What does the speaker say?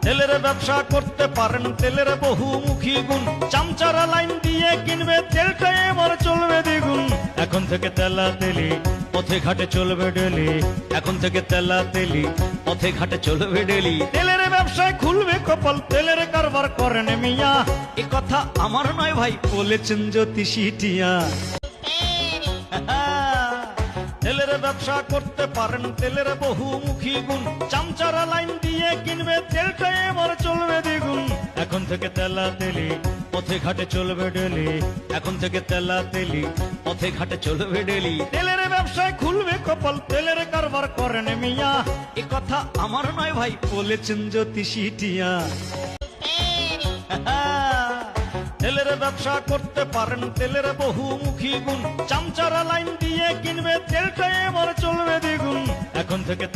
তেলের ব্যবসা করতে পারেন, তেলের বহুমুখী গুণ। চামচারা লাইন দিয়ে কিনবে, তেলটা এবার চলবে দ্বিগুণ। এখন থেকে তেলা তেলি পথে ঘাটে চলবে ডেলি, এখন থেকে তেলা তেলি পথে ঘাটে চলবে ডেলি। তেলের ব্যবসায় খুলবে কপাল, তেলের কারবার করেন মিয়া। এ কথা আমার নয় ভাই, বলেছেন জ্যোতিষী টিয়া। তেলের ব্যবসা করতে পারেন, তেলের বহুমুখী গুণ। চামচারা লাইন দিয়ে কিনবে, তেলটা এবার চলবে দ্বিগুণ। এখন থেকে তেলা তেলি পথে ঘাটে চলবে ডেলি, এখন থেকে তেলা তেলি পথে ঘাটে চলবে ডেলি। তেলের ব্যবসায় খুলবে কপাল, তেলের কারবার করেন মিয়া। এ কথা আমার নয় ভাই, বলেছেন জ্যোতিষী টিয়া। তেলের ব্যবসা করতে পারেন, তেলের বহুমুখী গুণ। চামচারা লাইন দিয়ে কিনবে, তেলটা এবার চলবে দ্বিগুণ। এখন থেকে